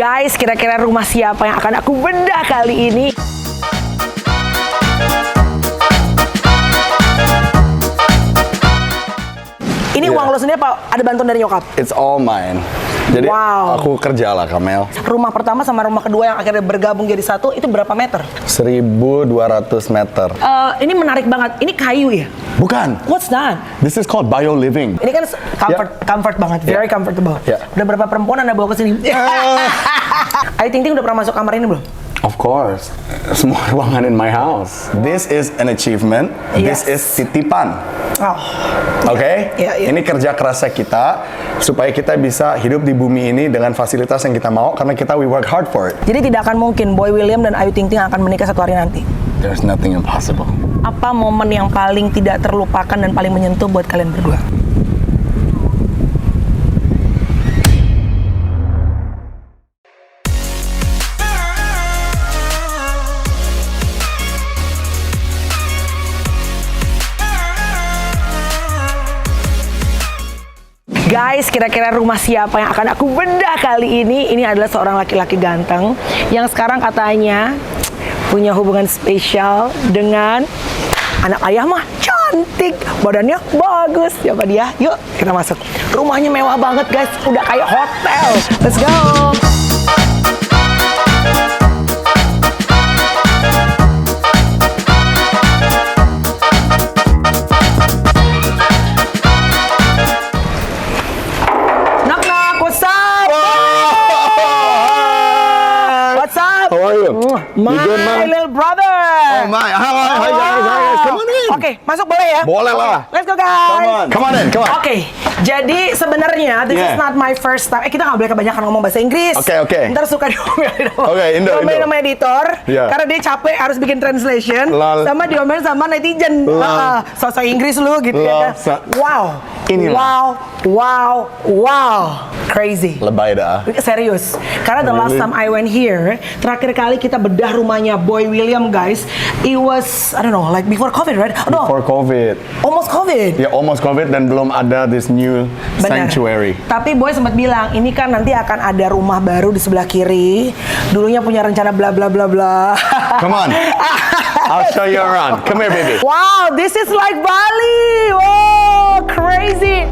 Guys, kira-kira rumah siapa yang akan aku bedah kali ini? Ini uang lo sendiri apa ada bantuan dari nyokap? It's all mine. Jadi aku kerja lah, Kamel. Rumah pertama sama rumah kedua yang akhirnya bergabung jadi satu, itu berapa meter? 1.200 meter. Ini menarik banget. Ini kayu ya? Bukan. What's that? This is called bio living. Ini kan comfort banget, very comfortable. Udah berapa perempuan Anda bawa ke sini? Ayu Ting Ting udah pernah masuk kamar ini belum? Of course. Semua ruangan in my house. This is an achievement. This is titipan. Oke? Ini kerja kerasnya kita supaya kita bisa hidup di bumi ini dengan fasilitas yang kita mau karena we work hard for it. Jadi tidak akan mungkin Boy William dan Ayu Ting Ting akan menikah satu hari nanti. There's nothing impossible. Apa momen yang paling tidak terlupakan dan paling menyentuh buat kalian berdua? Guys, kira-kira rumah siapa yang akan aku bedah kali ini? Ini adalah seorang laki-laki ganteng yang sekarang katanya punya hubungan spesial dengan anak ayah mah cantik, badannya bagus. Siapa dia? Yuk kita masuk. Rumahnya mewah banget guys, udah kayak hotel. Let's go. My little brother. Oh my. Hi guys. Come on in. Oke, masuk boleh ya? Boleh lah. Let's go guys. Come on in. Oke, jadi sebenarnya this is not my first time. Kita nggak boleh kebanyakan ngomong bahasa Inggris. Oke. Ntar suka diomelin Indo. sama editor. Karena dia capek harus bikin translation. Sama diomelin sama netizen. Sosok Inggris lu gitu ya. Wow. Wow. Crazy. Lebay dah. Serius. Karena the last time I went here, terakhir kali kita bedah rumahnya Boy William, guys. It was, I don't know, like before COVID, right? No. Before COVID. Almost COVID. Ya, almost COVID dan belum ada this new sanctuary. Tapi Boy sempat bilang, ini kan nanti akan ada rumah baru di sebelah kiri. Dulunya punya rencana bla bla bla bla. Come on. I'll show you around. Come here, baby. Wow, this is like Bali. Oh, crazy.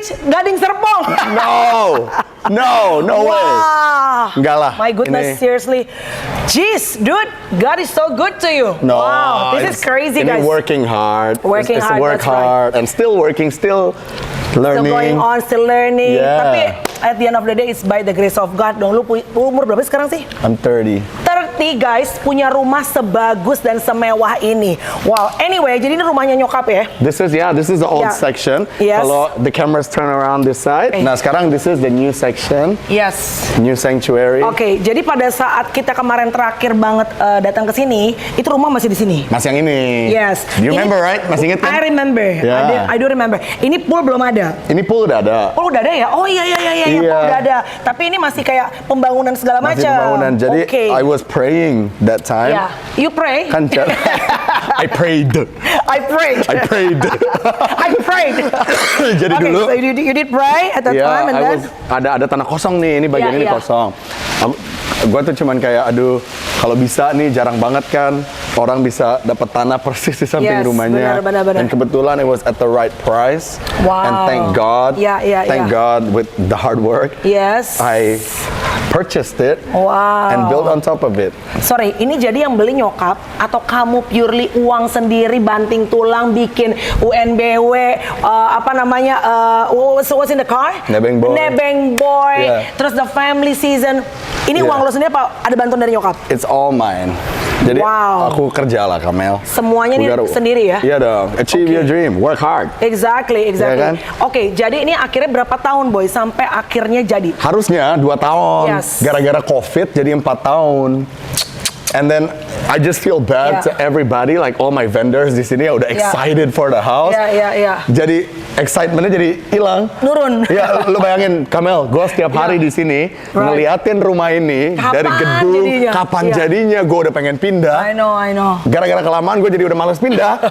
Gading Serpong. No way. Enggak lah. My goodness, seriously. Jeez, dude, God is so good to you. No, wow, this is crazy, guys. Working hard. Working hard, work hard, and still working, still learning. Still going on, still learning. Tapi at the end of the day, it's by the grace of God. Dong, lu umur berapa sekarang sih? I'm 30. 30 guys, punya rumah sebagus dan semewah ini. Wow. Anyway, jadi ini rumahnya nyokap ya? This is the old section. Yes. Kalau the cameras turn around this side. Nah, sekarang this is the new section. Yes. New sanctuary. Oke, jadi pada saat kita kemarin terakhir banget datang ke sini, itu rumah masih di sini. Masih yang ini. Yes. You remember, right? Masih inget kan? I remember. Yeah. I do remember. Ini pool belum ada. Ini pool udah ada. Pool udah ada ya? Oh iya, pool udah ada. Tapi ini masih kayak pembangunan segala macam. Masih pembangunan. Jadi I was praying that time. Yeah. You pray? Kan I prayed. Jadi dulu. So you did pray at that time and then? Ada tanah kosong nih, ini bagian ini kosong. Gue tuh cuman kayak, aduh, kalau bisa nih jarang banget kan orang bisa dapat tanah persis di samping rumahnya. Benar. Dan kebetulan it was at the right price. Wow. And thank God. Thank God with the hard work. Yes. I purchased it. Wow. And built on top of it. Sorry, ini jadi yang beli nyokap atau kamu purely uang sendiri banting tulang bikin UNBW what's in the car? Nebeng Boy. Terus the family season. Ini uang lo sendiri apa ada bantuan dari nyokap? It's all mine. Jadi aku kerja lah, Kamel. Semuanya nih sendiri ya? Iya dong. Achieve your dream. Work hard. Exactly. Ya kan? Oke, jadi ini akhirnya berapa tahun, Boy, sampai akhirnya jadi? Harusnya 2 tahun. Yes. Gara-gara COVID jadi 4 tahun. And then I just feel bad to everybody, like all my vendors di sini udah excited for the house. Jadi excitementnya jadi hilang. Nurun. Ya, lu bayangin, Kamel, gue setiap hari di sini ngeliatin rumah ini dari gedung. Kapan jadinya? Gue udah pengen pindah. I know. Gara-gara kelamaan gue jadi udah males pindah.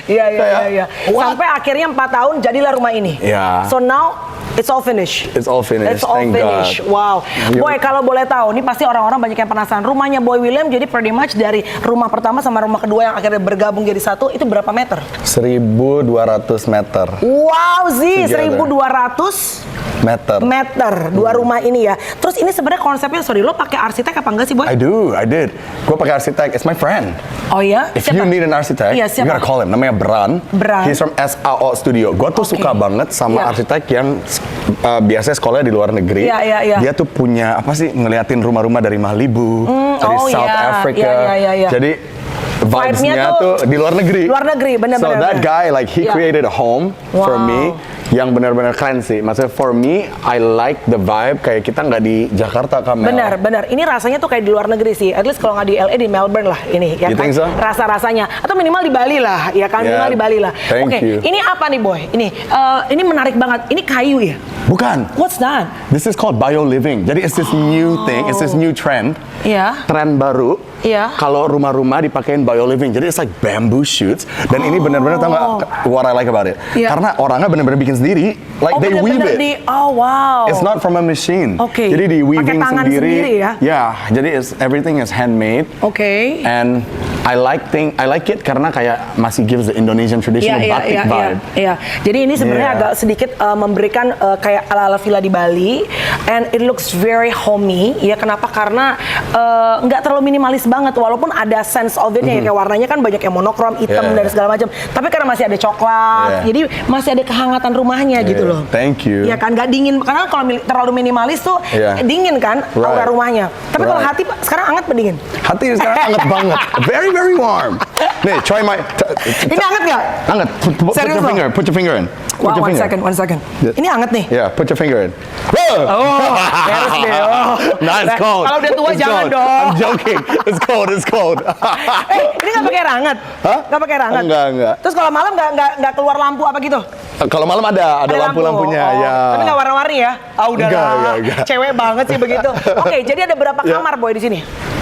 Iya. Sampai akhirnya 4 tahun jadilah rumah ini. So now it's all finished. It's all finished. Thank God. Wow. Boy, kalau boleh tahu, ini pasti orang-orang banyak yang penasaran. Rumahnya Boy William jadi pretty much dari rumah pertama sama rumah kedua yang akhirnya bergabung jadi satu, itu berapa meter? 1.200 meter. Wow, Zi, 1.200 meter. Dua rumah ini ya. Terus ini sebenarnya konsepnya, sorry, lo pakai arsitek apa enggak sih, Boy? I did. Gue pakai arsitek. It's my friend. Oh ya? If you need an architect, you gotta call him. Namanya Bran. He's from SAO Studio. Gue tuh suka banget sama arsitek yang biasanya sekolahnya di luar negeri. Dia tuh punya apa sih, ngeliatin rumah-rumah dari Malibu, dari South Africa. Jadi vibes-nya tuh di luar negeri. Bener-bener. So that guy, like, he created a home for me yang benar-benar keren sih. Maksudnya for me, I like the vibe kayak kita nggak di Jakarta, Kamel. Benar. Ini rasanya tuh kayak di luar negeri sih. At least kalau nggak di LA, di Melbourne lah ini. Ya kan? So? Rasa-rasanya. Atau minimal di Bali lah. Ya kan? Minimal di Bali lah. Oke, ini apa nih, Boy? Ini menarik banget. Ini kayu ya? Bukan. What's that? This is called bio living. Jadi it's this new thing. It's this new trend. Tren baru. Kalau rumah-rumah dipakein bio living. Jadi it's like bamboo shoots. Dan ini benar-benar tau nggak what I like about it? Karena orangnya benar-benar bikin sendiri. Like they weave it. Wow. It's not from a machine. Jadi di weaving sendiri. Jadi everything is handmade. And I like it karena kayak masih gives the Indonesian traditional batik vibe. Jadi ini sebenarnya agak sedikit memberikan kayak ala-ala villa di Bali, and it looks very homey. Ya, kenapa? Karena nggak terlalu minimalis banget, walaupun ada sense of it-nya, kayak warnanya kan banyak yang monokrom, hitam dan segala macam. Tapi karena masih ada coklat, jadi masih ada kehangatan rumahnya gitu loh. Thank you. Ya kan, nggak dingin. Karena kalau terlalu minimalis tuh dingin kan aura rumahnya. Tapi kalau hati sekarang hangat apa dingin? Hati sekarang hangat banget. Very warm. Nih, try my. Ini hangat nggak? Hangat. Put your finger in. Wow, one second. Ini hangat nih. Yeah, put your finger in. Beres deh. Nah, it's cold. Kalau udah tua jangan dong. I'm joking. It's cold. Ini nggak pakai rangat? Nggak pakai rangat? Enggak. Terus kalau malam nggak keluar lampu apa gitu? Kalau malam ada lampu-lampunya, ya. Tapi nggak warna-warni ya? Udahlah. Enggak. Cewek banget sih begitu. Oke, jadi ada berapa kamar, Boy, di sini?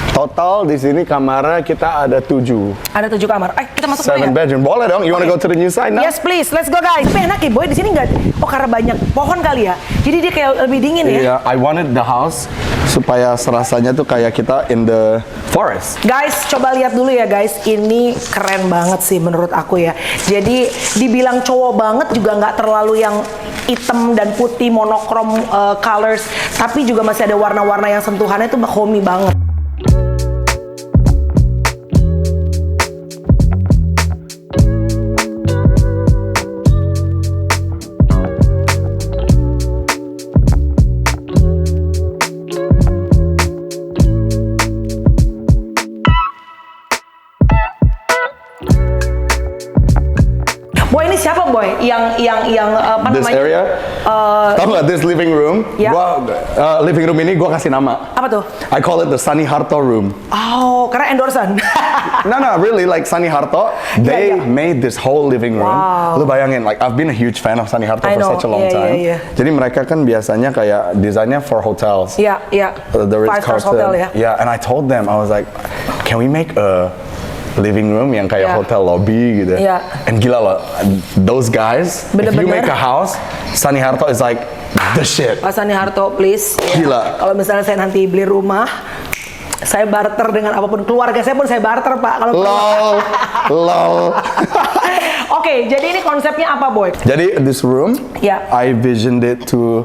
Total di sini kamarnya kita ada 7. Ada 7 kamar. Kita masuk dulu ya? 7 bedroom. Boleh dong. You wanna go to the new side now? Yes, please. Let's go, guys. Tapi enak ya, Boy. Di sini nggak. Oh, karena banyak pohon kali ya. Jadi dia kayak lebih dingin ya. Iya, I wanted the house supaya serasanya tuh kayak kita in the forest. Guys, coba lihat dulu ya, guys. Ini keren banget sih menurut aku ya. Jadi dibilang cowok banget juga nggak terlalu yang hitam dan putih monokrom colors, tapi juga masih ada warna-warna yang sentuhannya tuh homey banget. Boy, ini siapa, Boy? Yang apa this namanya? This area? Tahu nggak, this living room? Living room ini gua kasih nama. Apa tuh? I call it the Sunny Harto room. Oh, karena endorsan. No, really, like Sunny Harto, they made this whole living room. Lu bayangin, like I've been a huge fan of Sunny Harto for such a long time. Jadi mereka kan biasanya kayak desainnya for hotels. The Ritz-Carlton hotel ya. Yeah, and I told them, I was like, can we make a living room yang kayak hotel lobby gitu. And gila loh, those guys, if you make a house, Sunny Harto is like the shit. Pak Sunny Harto, please. Gila. Kalau misalnya saya nanti beli rumah, saya barter dengan apapun, keluarga saya pun saya barter, Pak. Kalau lol. Oke, jadi ini konsepnya apa, Boy? Jadi this room, I visioned it to,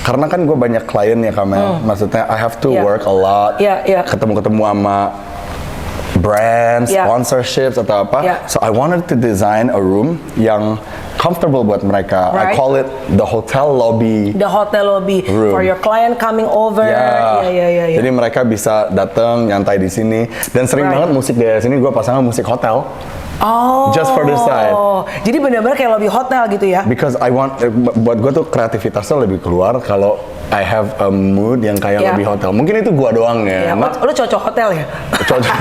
karena kan gue banyak klien ya, Kamel. Maksudnya I have to work a lot, ketemu-ketemu sama brands, sponsorships atau apa. So I wanted to design a room yang comfortable buat mereka. I call it the hotel lobby. The hotel lobby room. For your client coming over. Jadi mereka bisa datang nyantai di sini. Dan sering banget musik dari sini gue pasangnya musik hotel. Just for the side. Jadi benar-benar kayak lobby hotel gitu ya? Because I want, buat gue tuh kreativitasnya lebih keluar kalau I have a mood yang kayak lobby hotel. Mungkin itu gua doang ya. Lu cocok hotel ya? Cocok.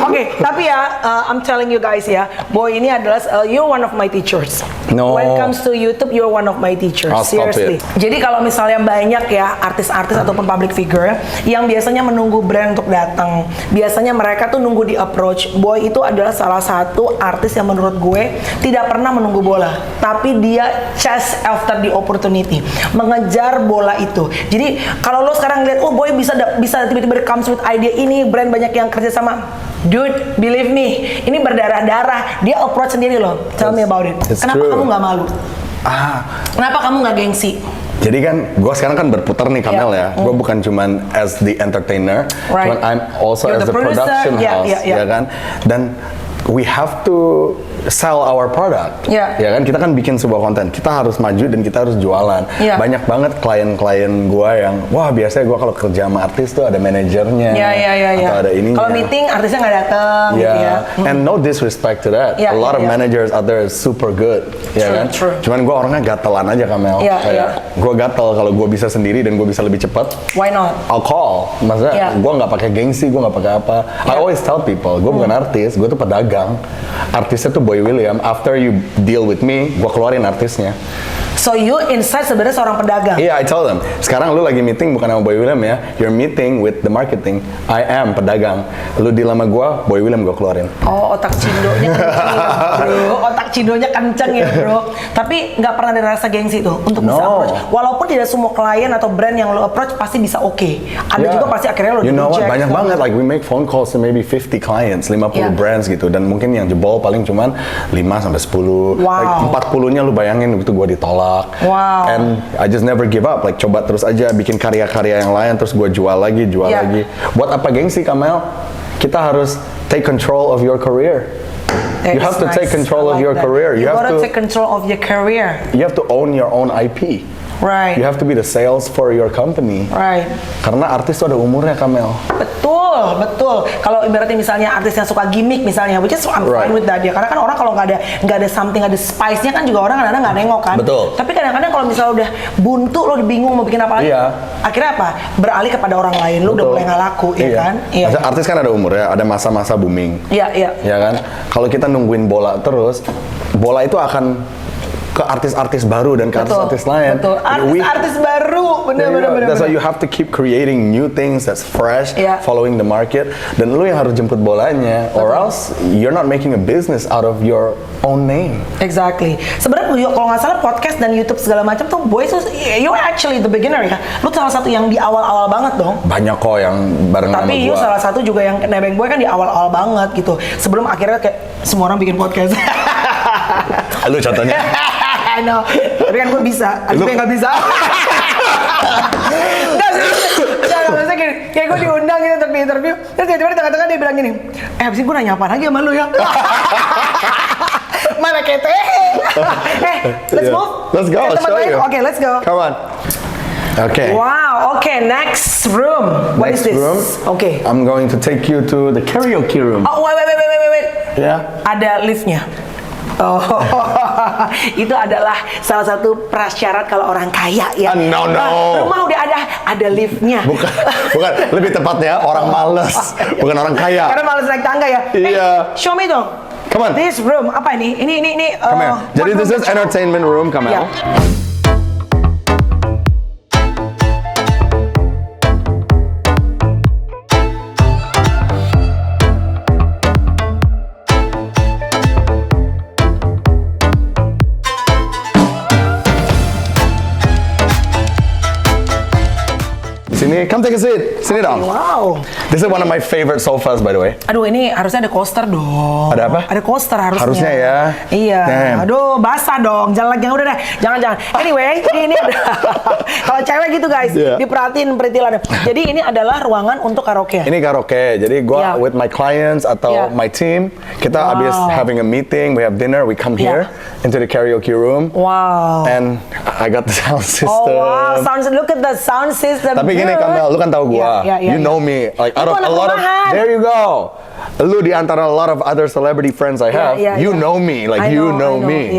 Oke, tapi ya, I'm telling you guys ya, Boy ini adalah you're one of my teachers. No. When it comes to YouTube, you're one of my teachers. I'll stop Seriously. Jadi kalau misalnya banyak ya artis-artis ataupun public figure yang biasanya menunggu brand untuk datang, biasanya mereka tuh nunggu di approach. Boy itu adalah salah satu artis yang menurut gue tidak pernah menunggu bola, tapi dia chase after the opportunity, mengejar bola itu. Jadi kalau lo sekarang lihat, oh Boy bisa tiba-tiba comes with idea ini, brand banyak yang kerja sama. Dude, believe me, ini berdarah-darah. Dia approach sendiri loh. Tell me about it. Kenapa kamu nggak malu? Kenapa kamu nggak gengsi? Jadi kan, gue sekarang kan berputar nih Kamel ya. Gue bukan cuman as the entertainer, cuman I'm also as the production house, ya kan. Dan we have to sell our product, ya kan. Kita kan bikin sebuah konten, kita harus maju dan kita harus jualan. Banyak banget klien-klien gue yang, wah biasanya gue kalau kerja sama artis tuh ada manajernya, atau ada ininya. Kalau meeting artisnya nggak datang, gitu ya. And no disrespect to that. A lot of managers out there is super good, ya kan. Cuman gue orangnya gatelan aja Kamel. Gue gatel kalau gue bisa sendiri dan gue bisa lebih cepat. Why not? I'll call. Maksudnya gue nggak pakai gengsi, gue nggak pakai apa. I always tell people, gue bukan artis, gue tuh pedagang. Artisnya tuh Boy William. After you deal with me, gue keluarin artisnya. So you inside sebenarnya seorang pedagang? Iya, I tell them. Sekarang lu lagi meeting bukan sama Boy William ya. You're meeting with the marketing. I am pedagang. Lu deal sama gue, Boy William gue keluarin. Oh, otak cindonya kenceng ya, bro. Otak cindonya kenceng ya, bro. Tapi nggak pernah ada rasa gengsi tuh untuk bisa approach. Walaupun tidak semua klien atau brand yang lo approach pasti bisa oke. Ada juga pasti akhirnya lo you know what? Banyak banget. Like we make phone calls to maybe 50 clients, 50 brands gitu. Dan mungkin yang jebol paling cuman 5 sampai 10. Like 40-nya lu bayangin gitu gue ditolak. And I just never give up. Like coba terus aja bikin karya-karya yang lain, terus gue jual lagi. Buat apa gengsi Kamel? Kita harus take control of your career. You have to take control of your career. You have to take control of your career. You have to own your own IP. Right. You have to be the sales for your company. Right. Karena artis tuh ada umurnya Kamel. Betul. Kalau ibaratnya misalnya artis yang suka gimmick misalnya, which is I'm fine with that ya. Karena kan orang kalau nggak ada something, ada spice-nya kan juga orang kadang-kadang nggak nengok kan. Betul. Tapi kadang-kadang kalau misalnya udah buntu, lo bingung mau bikin apa lagi. Akhirnya apa? Beralih kepada orang lain. Lo udah mulai nggak laku, ya kan? Maksudnya artis kan ada umurnya, ada masa-masa booming. Iya kan? Kalau kita nungguin bola terus, bola itu akan ke artis-artis baru dan ke artis-artis lain. Artis baru, bener. That's why you have to keep creating new things that's fresh, following the market. Dan lu yang harus jemput bolanya, or else you're not making a business out of your own name. Exactly. Sebenarnya kalau nggak salah podcast dan YouTube segala macam tuh, Boy, you're actually the beginner ya. Lu salah satu yang di awal-awal banget dong. Banyak kok yang bareng sama gua. Tapi you salah satu juga yang nebeng Boy kan di awal-awal banget gitu. Sebelum akhirnya kayak semua orang bikin podcast. Lu contohnya. I know. Tapi kan gue bisa. Ada yang nggak bisa. Nggak maksudnya gini. Kayak gue diundang gitu untuk di interview. Terus tiba-tiba di tengah-tengah dia bilang gini, abis ini gue nanya apa lagi sama lu ya? Mana kete? Let's move. Let's go. I'll show you. Okay, let's go. Come on. Okay. Wow. Okay, next room. What is this? Room. Okay. I'm going to take you to the karaoke room. Oh, wait. Yeah. Ada liftnya. Oh, itu adalah salah satu prasyarat kalau orang kaya ya. No. Rumah udah ada liftnya. Bukan. Lebih tepatnya orang males, bukan orang kaya. Karena males naik tangga ya. Iya. Show me dong. Come on. This room apa ini? Ini. Come here. Jadi this is entertainment room, Kamel. Sini, come take a seat. Sini dong. Wow. This is one of my favorite sofas, by the way. Aduh, ini harusnya ada coaster dong. Ada apa? Ada coaster harusnya. Harusnya ya. Iya. Damn. Aduh, basah dong. Jangan udah deh. Jangan. Anyway, ini ada. Kalau cewek gitu guys, diperhatiin perintilannya. Jadi ini adalah ruangan untuk karaoke. Ini karaoke. Jadi gua with my clients atau my team, kita abis having a meeting, we have dinner, we come here into the karaoke room. Wow. And I got the sound system. Oh wow, look at the sound system. Tapi gini Mel, lu kan tahu gua. You know me. Like out of a lot of, there you go. Lu di antara a lot of other celebrity friends I have, you know me, like you know me.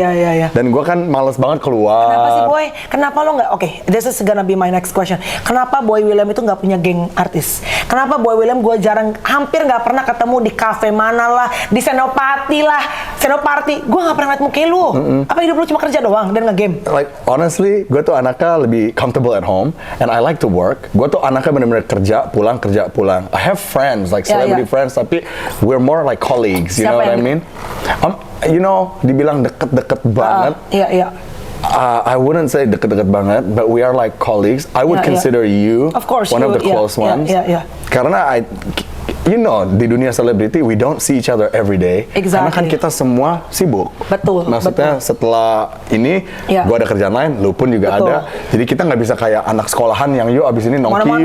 Dan gua kan males banget keluar. Kenapa sih Boy? Kenapa lo nggak? Oke, this is gonna be my next question. Kenapa Boy William itu nggak punya geng artis? Kenapa Boy William gua hampir nggak pernah ketemu di cafe mana lah, di Senopati lah, Senopati. Gua nggak pernah ngeliat muka lu. Apa hidup lu cuma kerja doang dan nge-game? Like honestly, gua tuh anaknya lebih comfortable at home, and I like to work. Gua tuh anaknya bener-bener kerja pulang. I have friends like celebrity friends, tapi we're more like colleagues, you know what I mean? You know, dibilang deket-deket banget. I wouldn't say deket-deket banget, but we are like colleagues. I would consider you of course, one of the close ones. Karena you know, di dunia selebriti we don't see each other every day. Karena kan kita semua sibuk. Betul. Maksudnya setelah ini, gua ada kerjaan lain, lu pun juga ada. Jadi kita nggak bisa kayak anak sekolahan yang yuk abis ini nongki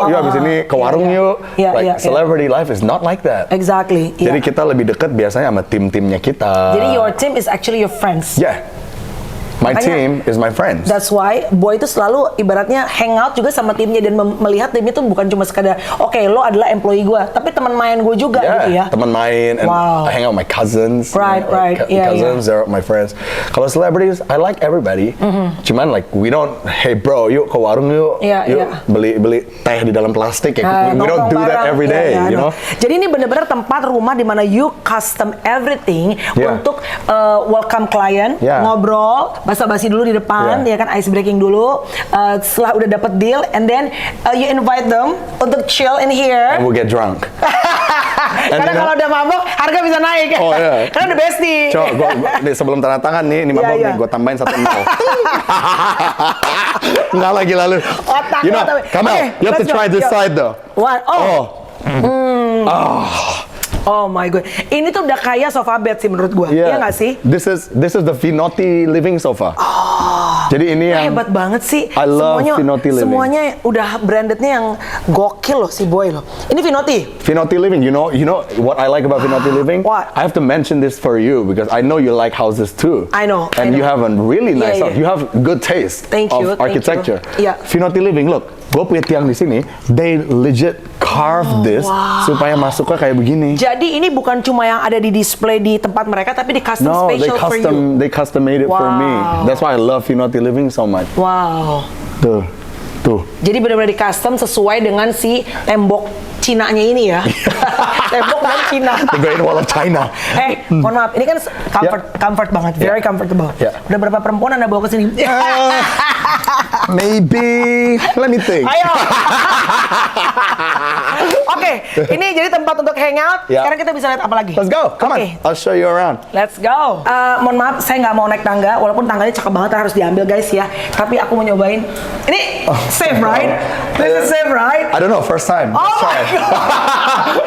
yuk abis ini ke warung yuk. Like celebrity life is not like that. Exactly. Jadi kita lebih dekat biasanya sama tim-timnya kita. Jadi your team is actually your friends. My team is my friends. That's why Boy itu selalu ibaratnya hangout juga sama timnya dan melihat timnya itu bukan cuma sekadar oke, lo adalah employee gue, tapi teman main gue juga gitu ya. Teman main, and I hang out with my cousins. Cousins, they're my friends. Kalau celebrities, I like everybody. Cuman like we don't, hey bro, yuk ke warung yuk, beli teh di dalam plastik. We don't do that every day, you know. Jadi ini benar-benar tempat rumah di mana you custom everything untuk welcome client, ngobrol. Basa-basi dulu di depan, ya kan, ice breaking dulu. Setelah udah dapet deal, and then you invite them untuk chill in here. And we'll get drunk. Karena kalau udah mabok, harga bisa naik. Karena udah bestie. Coba, sebelum tanda tangan nih, ini mabok nih, gue tambahin 1 mil. Nggak lagi lalu. You know, come on, you have to try this side though. What? Oh my god, ini tuh udah kayak sofa bed sih menurut gua, iya nggak sih? This is the Vinotti living sofa. Jadi ini yang hebat banget sih. I love Vinotti living. Semuanya udah brandednya yang gokil loh si Boy loh. Ini Vinotti living. You know what I like about Vinotti living? What? I have to mention this for you because I know you like houses too. I know. And you have a really nice house. You have good taste of architecture. Vinotti living, look. Gue punya tiang di sini, they legit carve this supaya masuknya kayak begini. Jadi ini bukan cuma yang ada di display di tempat mereka, tapi di custom special for you. They custom made it for me. That's why I love Vinotti living so much. Wow. Tuh. Jadi benar-benar di custom sesuai dengan si tembok Cinanya ini ya. Tembok dan Cina. The Great Wall of China. Mohon maaf, ini kan comfort banget, very comfortable. Udah berapa perempuan Anda bawa ke sini? Maybe, let me think. Ayo. Oke, ini jadi tempat untuk hangout. Sekarang kita bisa lihat apa lagi? Let's go, come on. I'll show you around. Let's go. Mohon maaf, saya nggak mau naik tangga, walaupun tangganya cakep banget, harus diambil guys ya. Tapi aku mau nyobain. Ini safe, right? This is safe, right? I don't know, first time. Oh my god.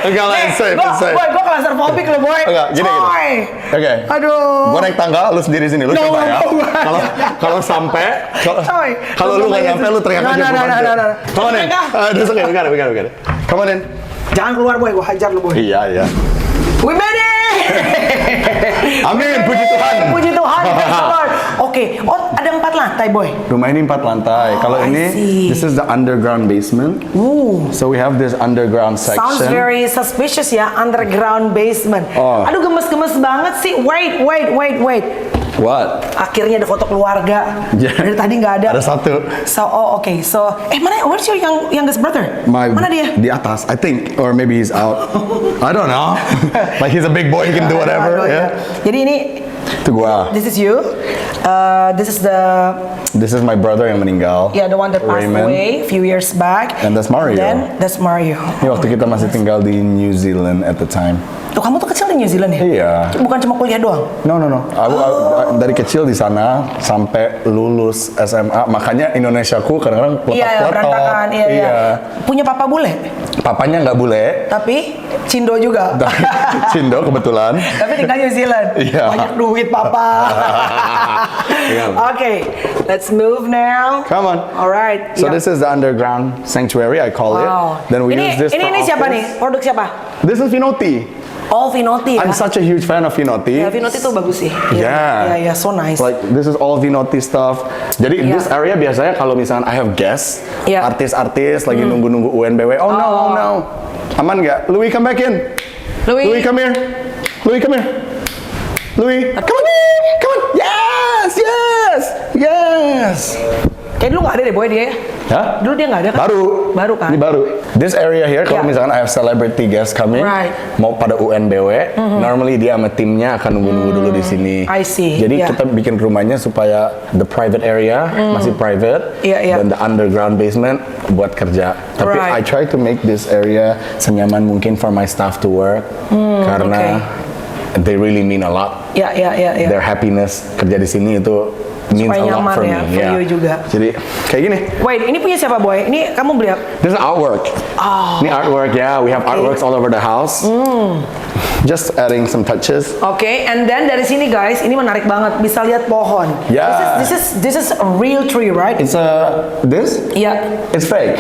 Enggak lah, it's safe. Boy, gue claustrophobic loh, Boy. Enggak, gini. Oke. Aduh. Gue naik tangga, lu sendiri sini, lu coba ya. Kalau sampai, kalau lu nggak nyampe, lu teriak aja. Come on in. That's okay, we got it. Come on in. Jangan keluar, Boy, gue hajar lu, Boy. Iya. We made it! Amin, puji Tuhan. Puji Tuhan, Oke, ada 4 lantai, Boy. Rumah ini 4 lantai. Kalau ini, this is the underground basement. So we have this underground section. Sounds very suspicious ya, underground basement. Aduh, gemes-gemes banget sih. Wait. What? Akhirnya ada foto keluarga. Dari tadi nggak ada. Ada 1. So, where's your youngest brother? Mana dia? Di atas, I think, or maybe he's out. I don't know. Like he's a big boy, he can do whatever. Jadi ini. Itu gua. This is you. This is my brother yang meninggal. Yeah, the one that passed away a few years back. And that's Mario. That's Mario. Ini waktu kita masih tinggal di New Zealand at the time. Tuh, kamu tuh kecil di New Zealand ya? Iya. Bukan cuma kuliah doang? No. Dari kecil di sana sampai lulus SMA. Makanya Indonesiaku kadang-kadang peletok-peletok. Berantakan. Iya. Punya papa bule? Papanya nggak bule. Tapi Cindo juga. Cindo kebetulan. Tapi tinggal New Zealand. Iya. Banyak duit papa. Okay, let's move now. Come on. Alright. So this is the underground sanctuary, I call it. Then we use this for Ini siapa nih? Produk siapa? This is Vinotti. Oh, Vinotti ya? I'm such a huge fan of Vinotti. Ya, Vinotti tuh bagus sih. Yeah. So nice. Like this is all Vinotti stuff. Jadi this area biasanya kalau misalnya I have guests, artis-artis lagi nunggu-nunggu UNBW. Oh no. Aman nggak? Louis, come back in. Louis, come here. Louis, come here. Louis, come on. Yes. Kayak dulu nggak ada deh boy dia. Hah? Dulu dia nggak ada kan? Baru kan? Ini baru. This area here, kalau misalkan I have celebrity guests coming, mau pada UNBW, normally dia sama timnya akan nunggu-nunggu dulu di sini. I see. Jadi kita bikin rumahnya supaya the private area masih private, dan the underground basement buat kerja. Tapi I try to make this area senyaman mungkin for my staff to work, karena they really mean a lot. Their happiness kerja di sini itu means a lot for me. For you juga. Jadi kayak gini. Wait, ini punya siapa boy? Ini kamu beli apa? This is artwork. Ini artwork ya. We have artworks all over the house. Just adding some touches. Okay, and then dari sini guys, ini menarik banget. Bisa lihat pohon. Yeah. This is a real tree, right? It's this? Yeah. It's fake.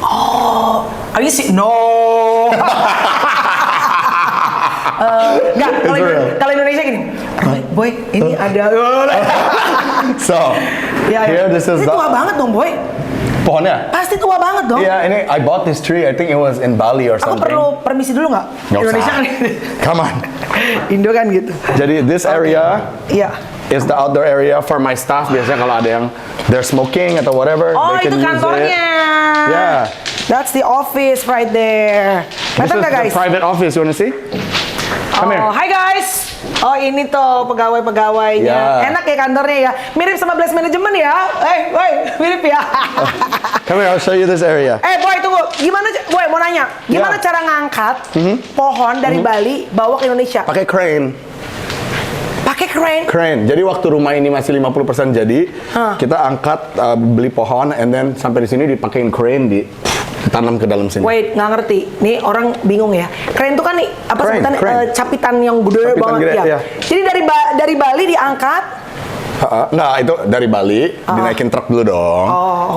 Oh, are you serious? No. Enggak, kalau Indonesia gini. Boy, ini ada. So, here this is. Ini tua banget dong, boy. Pohonnya? Pasti tua banget dong. Iya, ini I bought this tree. I think it was in Bali or something. Aku perlu permisi dulu nggak? Indonesia kan. Come on. Indo kan gitu. Jadi this area is the outdoor area for my staff. Biasanya kalau ada yang they're smoking atau whatever, they can itu kantornya. Yeah. That's the office right there. Kelihatan nggak guys? The private office. You wanna see? Come here. Hi guys. Oh ini tuh pegawai-pegawainya. Enak ya kantornya ya. Mirip sama Blast Management ya. Mirip ya. Come here, I'll show you this area. Boy tunggu. Gimana boy mau nanya. Gimana cara ngangkat pohon dari Bali bawa ke Indonesia? Pakai crane. Pakai crane? Crane. Jadi waktu rumah ini masih 50% jadi, kita angkat beli pohon and then sampai di sini dipakein crane ditanam ke dalam sini. Wait, nggak ngerti. Nih orang bingung ya. Crane itu kan nih apa sebutan capitan yang gede banget ya. Jadi dari Bali diangkat. Nggak, itu dari Bali dinaikin truk dulu dong.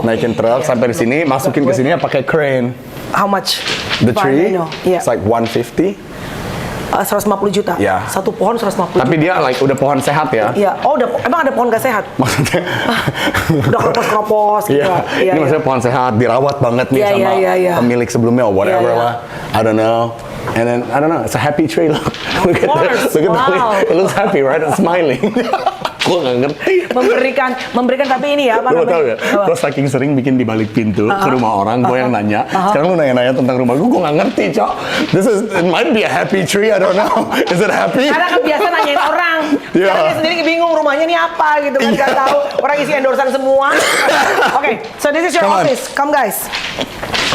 Naikin truk sampai di sini, masukin ke sini pakai crane. How much? The tree? It's like 150. 150 juta. Satu pohon 150 juta. Tapi dia udah pohon sehat ya. Iya. Oh, emang ada pohon gak sehat? Maksudnya udah keropos-keropos gitu. Ini maksudnya pohon sehat, dirawat banget nih sama pemilik sebelumnya or whatever lah. I don't know. And then I don't know, it's a happy tree. Look at it. It looks happy, right? It's smiling. Gue nggak ngerti. Memberikan tapi ini ya apa namanya? Tahu ya? Gue saking sering bikin di balik pintu ke rumah orang, gue yang nanya. Sekarang lu nanya-nanya tentang rumah gue nggak ngerti, Cok. It might be a happy tree, I don't know. Is it happy? Karena kan biasa nanyain orang. Sekarang dia sendiri bingung rumahnya ini apa gitu kan, nggak tahu. Orang isi endorsan semua. Okay, so this is your office. Come guys.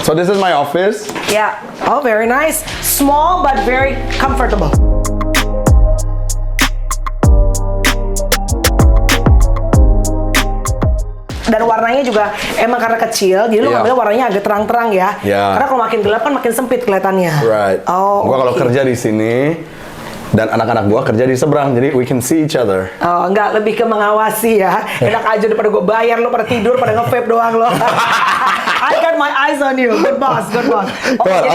So this is my office. Yeah. Oh, very nice. Small but very comfortable. Dan warnanya juga emang karena kecil, jadi lu ngambil warnanya agak terang-terang ya. Karena kalau makin gelap kan makin sempit kelihatannya. Right. Gua kalau kerja di sini dan anak-anak gua kerja di seberang, jadi we can see each other. Oh, enggak, lebih ke mengawasi ya. Enak aja daripada gua bayar lo pada tidur, pada nge-vape doang lo. I got my eyes on you, good boss, good boss. Jadi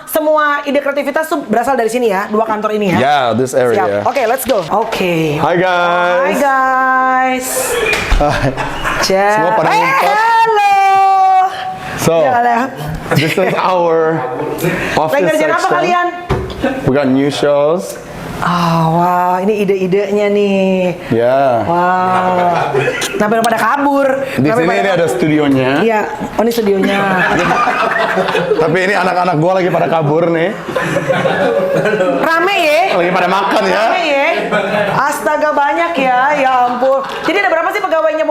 semua ide kreativitas tuh berasal dari sini ya, dua kantor ini ya. Yeah, this area. Oke, let's go. Oke. Hi guys. Hi guys. Semua pada ngumpet. Hello. So, this is our office section. Lagi apa kalian? We got new shows. Wow, ini ide-idenya nih. Wow. Kenapa pada kabur? Di sini ini ada studionya. Iya, ini studionya. Tapi ini anak-anak gua lagi pada kabur nih. Rame ya? Lagi pada makan ya. Rame ya? Astaga banyak ya, ya ampun. Jadi ada berapa sih pegawainya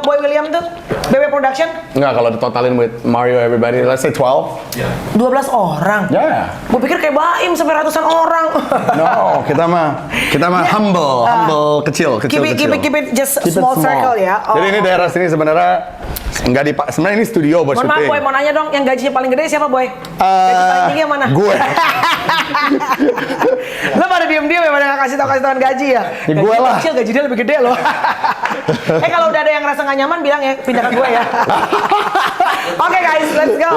Boy William tuh? BW Production? Enggak, kalau ditotalin with Mario everybody, let's say 12. 12 orang? Ya. Gue pikir kayak Baim sampai ratusan orang. No, kita mah humble, kecil. Keep it just small circle ya. Jadi ini daerah sini sebenarnya sebenarnya ini studio buat syuting. Mohon maaf Boy, mau nanya dong, yang gajinya paling gede siapa Boy? Gaji paling tinggi yang mana? Gue. Lo pada diem-diem ya, pada nggak kasih tahuan gaji ya? Gue lah. Kecil, gaji dia lebih gede loh. Kalau udah ada yang ngerasa nggak nyaman, bilang ya, pindah ke gue ya. Oke guys, let's go.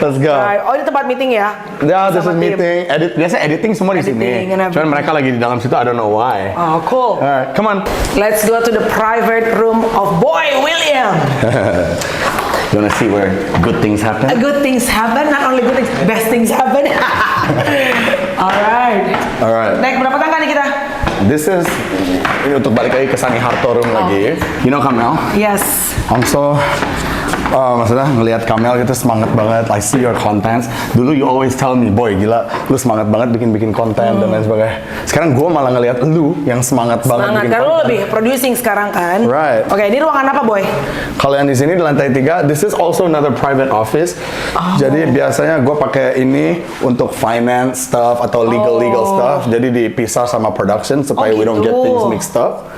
Let's go. Right. Oh ini tempat meeting ya? Yeah, this is Sama tim. meeting. Biasa editing semua di sini. Editing and everything. Cuman mereka lagi di dalam situ, I don't know why. Oh cool. Alright, come on. Let's go to the private room of Boy William. You wanna see where good things happen? Good things happen, not only good things, best things happen. Alright. Alright. Naik berapa tangga nih kita? This is ini untuk balik lagi ke Sani Harto room lagi. You know Kamel? Yes. I'm so maksudnya ngelihat Kamel gitu semangat banget. I see your contents. Dulu you always tell me, boy gila, lu semangat banget bikin konten dan lain sebagainya. Sekarang gue malah ngelihat lu yang semangat banget bikin Karena lu konten. lebih producing sekarang kan? Right. Oke, ini ruangan apa Boy? Kalau yang di sini di lantai 3, this is also another private office. Jadi biasanya gue pakai ini untuk finance stuff atau legal stuff. Jadi dipisah sama production supaya we don't get gitu. things mixed up.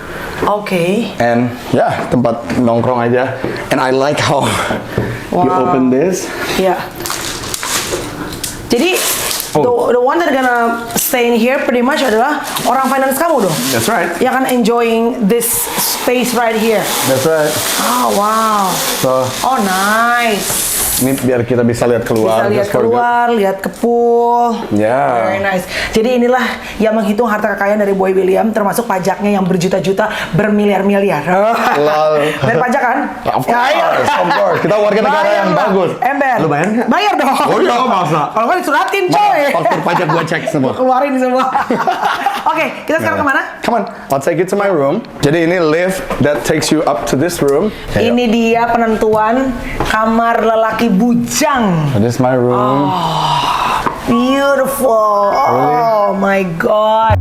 Oke. And yeah, tempat nongkrong aja. And I like how you open this. Ya. Jadi the one that gonna stay in here pretty much adalah orang finance kamu dong. That's right. Yang kan enjoying this space right here. That's right. Oh wow. So Oh nice. ini biar kita bisa lihat keluar. Bisa lihat just for good. keluar, lihat ke pool. Yeah. Very nice. Jadi inilah yang menghitung harta kekayaan dari Boy William, termasuk pajaknya yang berjuta-juta, bermiliar-miliar. Lol. Bayar pajak kan? Of course. Kita warga negara yang lah. bagus. Ember. Lu bayar nggak? Bayar dong. Oh iya, masa? Kalau nggak disuratin coy. Faktur pajak gua cek semua. Keluarin semua. Oke, kita sekarang kemana? Come on, I'll take you to my room. Jadi ini lift that takes you up to this room. Ini dia penentuan kamar lelaki bujang. This is my room. Beautiful. Oh my god.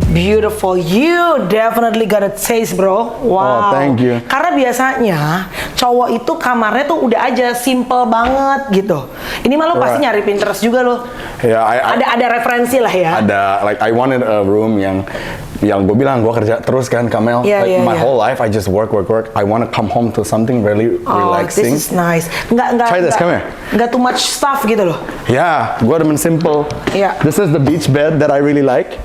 Beautiful, you definitely got a taste, bro. Wow. Oh, thank you. Karena biasanya cowok itu kamarnya tuh udah aja simple banget gitu. Ini mah lo pasti nyari Pinterest juga lo. Yeah, Ada referensi lah ya. Ada, like I wanted a room yang gue bilang gue kerja terus kan Kamel. Yeah, my yeah. whole life I just work. I want to come home to something really relaxing. This is nice. Nggak, Try this, come here. Nggak too much stuff gitu loh. Ya, gue demen simple. Yeah. This is the beach bed that I really like.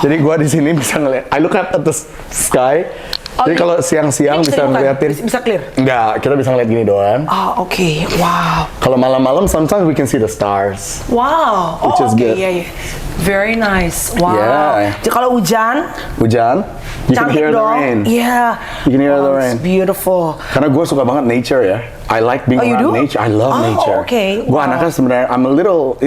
Jadi gue di sini bisa ngeliat. I look up at the sky. Jadi kalau siang-siang bisa ngeliatin. Bisa clear? Enggak, kita bisa ngeliat gini doang. Oh, oke. Wow. Kalau malam-malam, sometimes we can see the stars. Wow. Which is good. Yeah, yeah. Very nice. Wow. Yeah. Jadi kalau hujan, Hujan, you can cantik hear the dong. rain. Yeah. You can hear the It's rain. beautiful. Karena gue suka banget nature ya. I like being you around do? nature. I love nature. Okay. Gue Wow. anaknya sebenarnya, I'm a little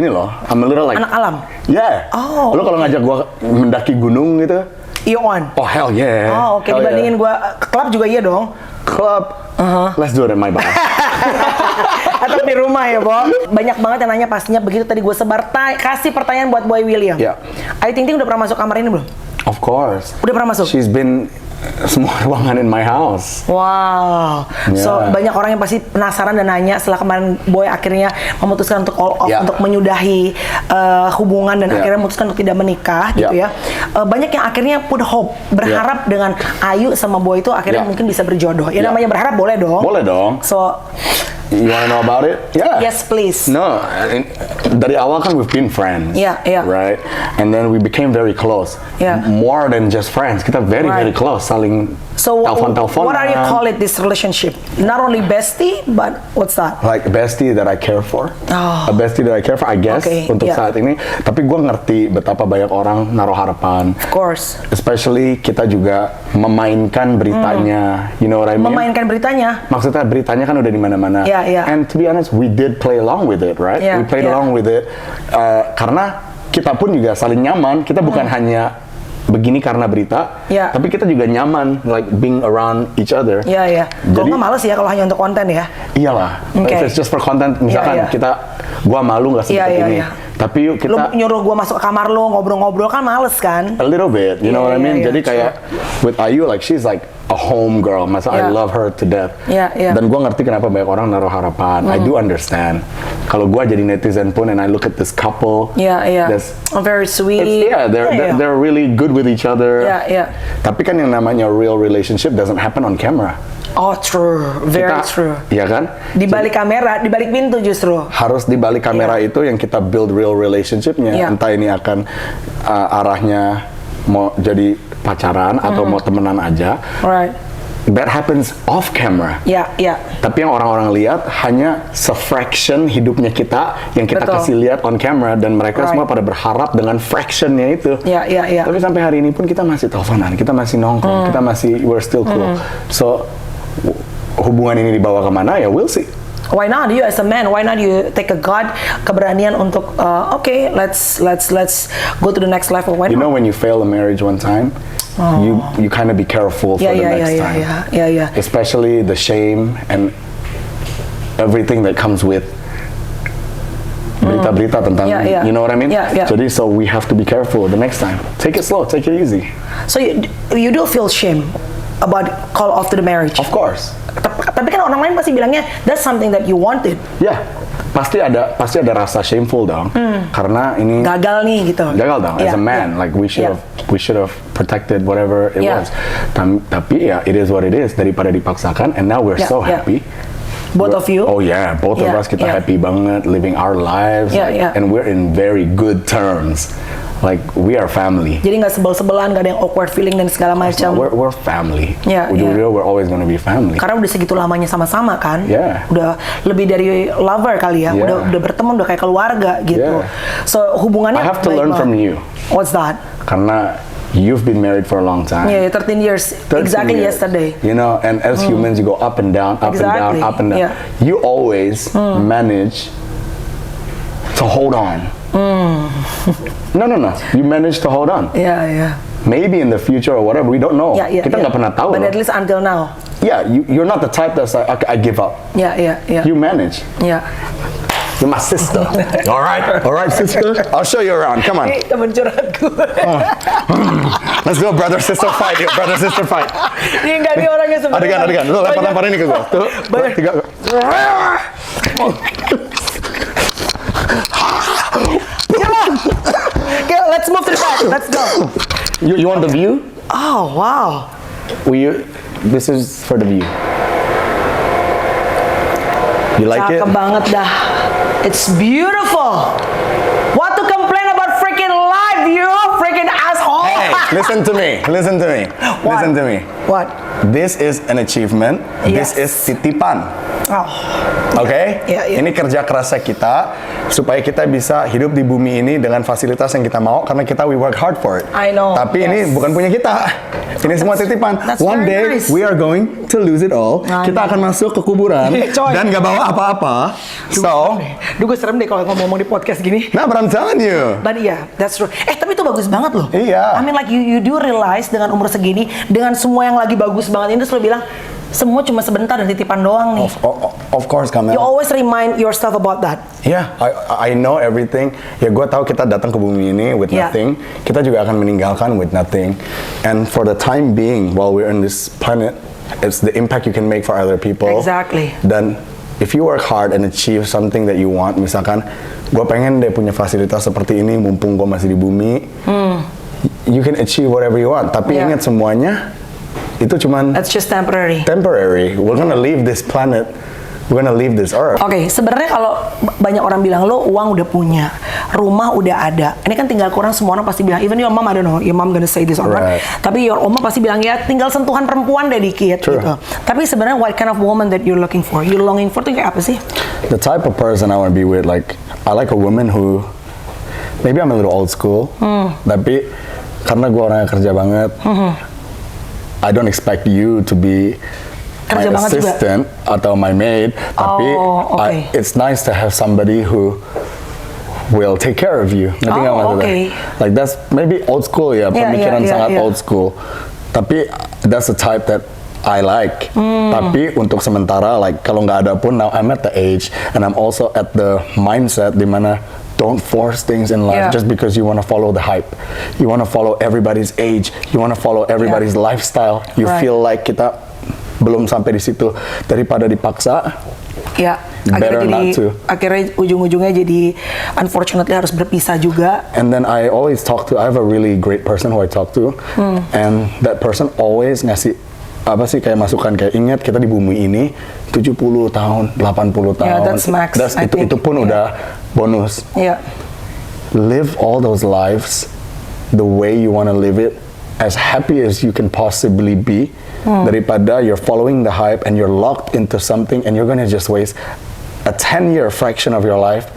like. Anak alam. Yeah. Oh. Lo kalau ngajak gue mendaki gunung gitu, Ion. oh hell yeah. Oh, oke. Hell Dibandingin yeah. gua ke klub juga iya dong. Club. Let's do it in my bar. Atau di rumah ya, Bo. Banyak banget yang nanya pastinya begitu tadi gue sebar kasih pertanyaan buat Boy William. Yeah. Ayu Ting Ting udah pernah masuk kamar ini belum? Of course. Udah pernah masuk? She's been semua ruangan in my house. Wow. So Yeah. banyak orang yang pasti penasaran dan nanya setelah kemarin Boy akhirnya memutuskan untuk all off, Yeah. untuk menyudahi hubungan dan Yeah. akhirnya memutuskan untuk tidak menikah gitu Yeah. ya. Banyak yang akhirnya put hope, berharap dengan Ayu sama Boy itu akhirnya Yeah. mungkin bisa berjodoh. Ya Yeah. namanya berharap boleh dong. Boleh dong. So You wanna know about it? Yeah. yes please. No, dari awal kan we've been friends. Yeah, yeah. Right? And then we became very close. Yeah. More than just friends. Kita very Right. close, saling So telepon-teleponan. what are you call it this relationship? Not only bestie, but what's that? Like a bestie that I care for. Oh. A bestie that I care for, I guess, Okay, untuk yeah. saat ini. Tapi gue ngerti betapa banyak orang naruh harapan. Of course. Especially kita juga memainkan beritanya. You know what I mean? Memainkan beritanya. Maksudnya beritanya kan udah di mana-mana. Yeah, yeah. And to be honest, we did play along with it, right? Yeah, We played yeah. along with it karena kita pun juga saling nyaman. Kita bukan hanya begini karena berita, Yeah. tapi kita juga nyaman, like being around each other. Iya, iya. Kalau Jadi- nggak males ya kalau hanya untuk konten ya. Iyalah, Okay. if it's just for content, misalkan Yeah, yeah. gua malu nggak Iya, seperti iya, ini. iya. Tapi yuk Lu kita nyuruh gue masuk ke kamar lu ngobrol-ngobrol kan males kan? a little bit, you know what I mean? Yeah, Jadi kayak with Ayu, like she's like a home girl. Masa I Yeah. love her to death. Yeah. Dan gue ngerti kenapa banyak orang naruh harapan. I do understand. Kalau gue jadi netizen pun, and I look at this couple. that's- Oh, very sweet. They're really good with each other. Yeah. Tapi kan yang namanya real relationship doesn't happen on camera. Oh, true. Very true. Iya kan? Di balik kamera, di balik pintu justru. Harus di balik kamera itu yang kita build real relationshipnya. Yeah. Entah ini akan arahnya mau jadi pacaran atau mau temenan aja. Right. That happens off camera. Ya. Tapi yang orang-orang lihat hanya se-fraction hidupnya kita yang kita Betul. kasih lihat on camera, dan mereka Right. semua pada berharap dengan fractionnya itu. Ya. Tapi sampai hari ini pun kita masih teleponan, kita masih nongkrong, kita masih we're still cool. So hubungan ini dibawa kemana ya we'll see. Why not you as a man? Why not you take a God keberanian untuk okay, let's go to the next level. Why You know not? when you fail a marriage one time, you kind of be careful for the next time. Yeah. Especially the shame and everything that comes with berita-berita tentang, Yeah. you know what I mean? Yeah. Jadi so we have to be careful the next time. Take it slow, take it easy. So you do feel shame about call off to the marriage? Of course. Tapi kan orang lain pasti bilangnya that's something that you wanted. Ya, pasti ada rasa shameful dong. Karena ini Gagal nih gitu. gagal dong. As Yeah, a man, yeah. like we should have protected whatever it Yeah. was. Tapi ya, it is what it is. Daripada dipaksakan, and now we're Yeah, so yeah. happy. Both of you? Oh yeah, both of Yeah, us kita yeah. happy banget, living our lives, Yeah, yeah. and we're in very good terms. Like we are family. Jadi nggak sebel-sebelan, nggak ada yang awkward feeling dan segala macam. We're family. Yeah, Ujung yeah. real, we're always gonna be family. Karena udah segitu lamanya sama-sama kan, Yeah. udah lebih dari lover kali ya, Yeah. udah berteman, udah kayak keluarga gitu. Yeah. So hubungannya I have to baik learn from banget. you. What's that? Karena you've been married for a long time. Yeah, 13 years, 13 exactly years. yesterday. You know, and as humans, you go up and down, up Exactly, and down, up and down. yeah. You always manage to hold on. No. You manage to hold on. Yeah. Maybe in the future or whatever, we don't know. Yeah. Kita nggak pernah tahu. But loh. at least until now. Yeah, you're not the type that's like, okay, I give up. Yeah. You manage. Yeah. You're my sister. All right, sister. I'll show you around. Come on. Ini temen curhat gue. Let's go, brother sister fight. Yuk, brother sister fight. Ini nggak dia orangnya sebenarnya. Adegan. Lu lempar ini ke gue. Tuh, Banyak. 3. Okay, let's move to the back. Let's go. You want the view? Oh wow. This is for the view. You like it? Cakep banget dah. It's beautiful. What to complain about freaking life, you freaking asshole? Hey, listen to me. What? Listen to me. What? This is an achievement. Yes. This is titipan. Oh. Oke? Yeah. Ini kerja kerasnya kita supaya kita bisa hidup di bumi ini dengan fasilitas yang kita mau karena kita we work hard for it. I know. Tapi ini bukan punya kita. Ini semua titipan. That's One very day nice. we are going to lose it all. I Kita know. akan masuk ke kuburan Coy. dan nggak bawa apa-apa. So, Duh, gue serem deh kalau ngomong di podcast gini. nah, but I'm telling you. But yeah, that's true. Tapi itu bagus banget loh. Iya. I mean like you do realize dengan umur segini, dengan semua yang lagi bagus banget ini, terus lo bilang semua cuma sebentar dan titipan doang nih. Of course, Kamel. You always remind yourself about that. Yeah, I know everything. Ya, gue tahu kita datang ke bumi ini with Yeah. nothing. Kita juga akan meninggalkan with nothing. And for the time being, while we're on this planet, it's the impact you can make for other people. Exactly. Dan if you work hard and achieve something that you want, misalkan, gue pengen deh punya fasilitas seperti ini, mumpung gue masih di bumi. You can achieve whatever you want. Tapi Yeah. ingat semuanya, itu cuman That's just temporary. temporary. We're gonna leave this planet. We're gonna leave this earth. Oke, sebenarnya kalau banyak orang bilang lo uang udah punya, rumah udah ada, ini kan tinggal kurang, semua orang pasti bilang, even your mom, I don't know, your mom gonna say this or not, Right. tapi your oma pasti bilang ya tinggal sentuhan perempuan deh dikit True. gitu. Tapi sebenarnya what kind of woman that you're looking for, you're longing for tuh kayak apa sih? The type of person I want to be with, like, I like a woman who, maybe I'm a little old school, tapi karena gue orangnya kerja banget, I don't expect you to be my Kerja banget juga. assistant atau my maid, tapi okay. it's nice to have somebody who will take care of you. Ngerti nggak maksudnya? Okay. Like that's maybe old school ya, pemikiran sangat yeah. old school. Tapi that's the type that I like. Tapi untuk sementara, like kalau nggak ada pun, now I'm at the age and I'm also at the mindset dimana don't force things in life just because you want to follow the hype. You want to follow everybody's age. You want to follow everybody's lifestyle. You feel like kita belum sampai di situ, daripada dipaksa. Ya, akhirnya ujung-ujungnya jadi unfortunately harus berpisah juga. And then I have a really great person who I talk to, and that person always ngasih apa sih kayak masukan kayak ingat kita di bumi ini 70 tahun, 80 tahun. Yeah, that's max. Itu pun udah bonus. Yeah. Live all those lives the way you want to live it, as happy as you can possibly be. Daripada you're following the hype and you're locked into something and you're gonna just waste a 10-year fraction of your life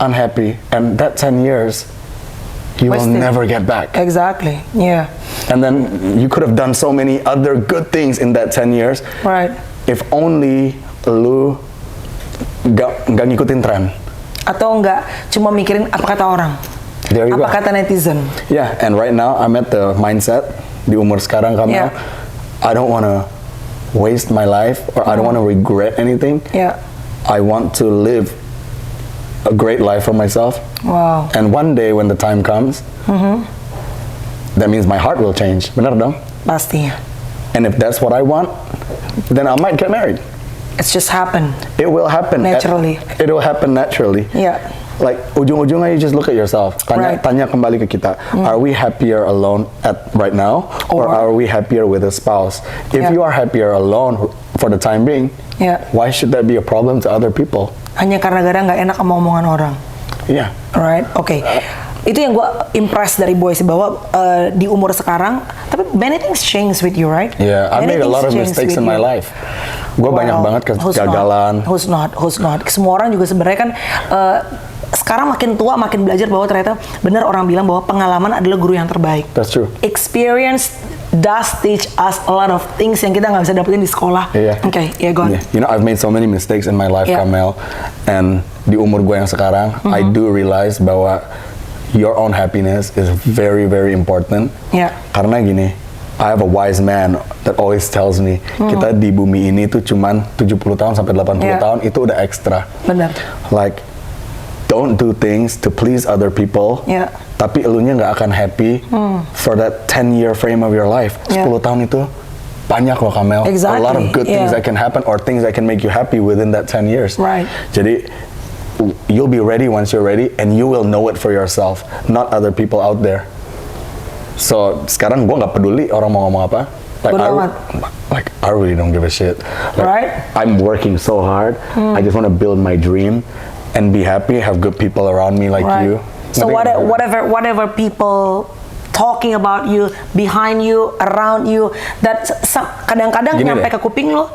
unhappy, and that 10 years you will never get back. Exactly. Yeah. And then you could have done so many other good things in that 10 years. Right. If only lu nggak ngikutin tren. Atau nggak cuma mikirin apa kata orang. There you apa go. kata netizen. Yeah, and right now I'm at the mindset di umur sekarang kamu, I don't want to waste my life or I don't want to regret anything. Yeah. I want to live a great life for myself. Wow. And one day when the time comes, that means my heart will change. Benar dong? Pastinya. And if that's what I want, then I might get married. It's just happen. It will happen naturally. It will happen naturally. Yeah. Like ujung-ujungnya you just look at yourself. Tanya kembali ke kita. Are we happier alone right now, or are we happier with a spouse? If you are happier alone for the time being, why should that be a problem to other people? Hanya karena nggak enak sama omongan orang. Yeah. Right. Okay. Itu yang gue impress dari Boy sih, bahwa di umur sekarang, tapi many things change with you, right? Yeah, I made a lot of mistakes in my life. Gue banyak banget kegagalan. Who's not? Semua orang juga sebenarnya kan sekarang makin tua makin belajar bahwa ternyata benar orang bilang bahwa pengalaman adalah guru yang terbaik. That's true. Experience does teach us a lot of things yang kita nggak bisa dapetin di sekolah. Yeah. Okay, go on. Yeah. You know, I've made so many mistakes in my life, Kamel, and di umur gue yang sekarang, I do realize bahwa your own happiness is very, very important. Yeah. Karena gini, I have a wise man that always tells me, kita di bumi ini tuh cuman 70 tahun sampai 80 tahun, itu udah ekstra. Benar. Like, don't do things to please other people, tapi elunya nggak akan happy for that 10-year frame of your life. 10 tahun itu banyak loh, Kamel. Exactly. A lot of good things that can happen, or things that can make you happy within that 10 years. Right. Jadi, you'll be ready once you're ready, and you will know it for yourself, not other people out there. So sekarang gue nggak peduli orang mau ngomong apa. I really don't give a shit. I'm working so hard. I just want to build my dream and be happy, have good people around me like you. So whatever people talking about you, behind you, around you, that kadang-kadang nyampe ke kuping lo,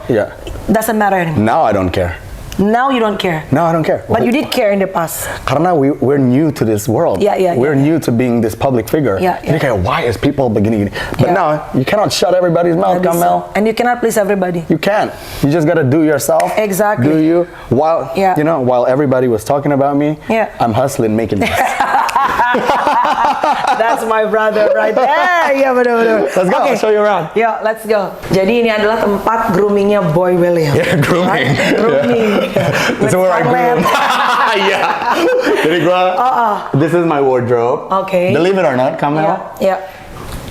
doesn't matter anymore. Now I don't care. Now you don't care. Now I don't care. But you did care in the past. Karena we're new to this world. We're new to being this public figure. Jadi kayak, why is people begini-gini? But now you cannot shut everybody's mouth, Kamel. And you cannot please everybody. You can't. You just gotta do yourself. Exactly. Do you? While you know, while everybody was talking about me, I'm hustling, making this. That's my brother right there. Yeah, benar-benar. Let's go. I'll show you around. Yeah, let's go. Jadi ini adalah tempat groomingnya Boy William. Yeah, grooming. Grooming. That's where I groom. Yeah. Jadi this is my wardrobe. Okay. Believe it or not, Kamel. Yeah.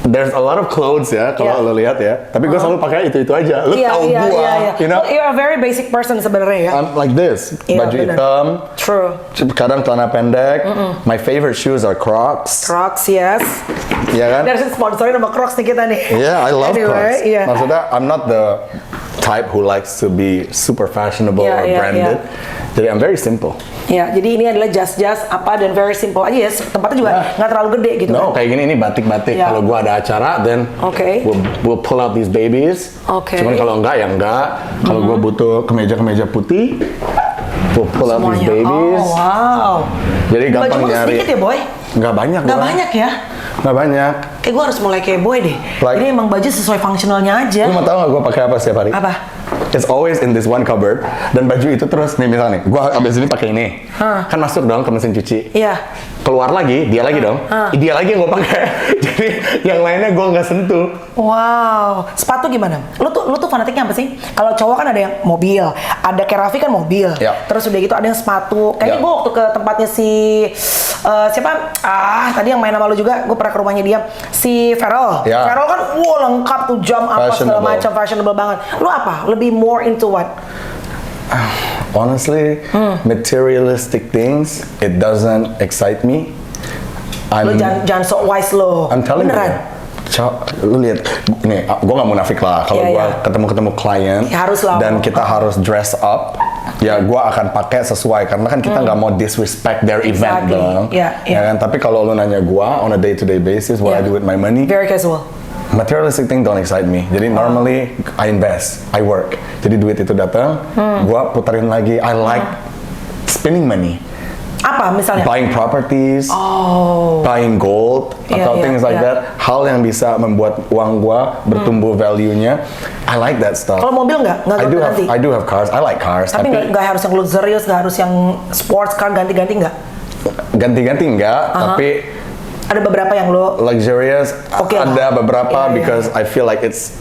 There's a lot of clothes ya, kalau lo lihat ya. Tapi gue selalu pakai itu aja. Lo tahu gua, you know? Well, you're a very basic person sebenarnya ya. I'm like this, baju hitam. True. Kadang celana pendek. My favorite shoes are Crocs. Crocs, yes. Iya kan? There's a sponsorin sama Crocs nih kita nih. Yeah, I love Crocs. Yeah. Maksudnya, I'm not the type who likes to be super fashionable or branded. Jadi I'm very simple. Ya, jadi ini adalah just apa dan very simple aja ya. Tempatnya juga nggak terlalu gede gitu. No, kayak gini ini batik-batik. Kalau gua ada acara, then we'll pull out these babies. Cuman kalau enggak ya enggak. Kalau gua butuh kemeja-kemeja putih, we'll pull out these babies. Oh, wow. Jadi gampang nyari. Sedikit ya, Boy? Nggak banyak. Nggak banyak ya? Nggak banyak. Kayak gue harus mulai kayak Boy deh. Ini emang baju sesuai fungsionalnya aja. Lu mau tahu nggak gue pakai apa setiap hari? Apa? It's always in this one cupboard. Dan baju itu terus nih misalnya, gue abis ini pakai ini, kan masuk dong ke mesin cuci. Iya. Keluar lagi, dia lagi dong. Dia lagi yang gue pakai. Jadi yang lainnya gue nggak sentuh. Wow. Sepatu gimana? Lu tuh fanatiknya apa sih? Kalau cowok kan ada yang mobil, ada kayak Raffi kan mobil. Ya. Terus udah gitu ada yang sepatu. Kayaknya Ya. gue waktu ke tempatnya si siapa? Tadi yang main sama lu juga, gue pernah ke rumahnya dia, si Farrell. Ya. Farrell kan lengkap tuh jam apa segala Fashionable. macam, fashionable banget. Lu apa? Lebih more into what? Honestly, materialistic things, it doesn't excite me. Lu jangan sok wise lo. I'm telling beneran. you. Lu lihat, nih, gue gak munafik lah. Kalau Iya, gue iya. ketemu klien Ya, harus lah. dan kita harus dress up, ya gue akan pakai sesuai karena kan kita nggak mau disrespect their event Exactly. dong. Iya, iya. Ya kan? Tapi kalau lu nanya gue on a day-to-day basis, what I Iya. do with my money, Very casual. materialistic thing don't excite me. Jadi normally I invest, I work. Jadi duit itu datang, gue puterin lagi. I like spending money, Apa misalnya? buying properties, buying gold, Iya, atau iya, things like iya. that. Hal yang bisa membuat uang gue bertumbuh value-nya. I like that stuff. Kalau mobil nggak ganti. I do have cars. I like cars. Tapi nggak harus yang luxurious, nggak harus yang sports car, ganti-ganti nggak? ganti-ganti enggak, tapi Ada beberapa yang lo luxurious Oke lah. ada beberapa Iya, iya. because I feel like it's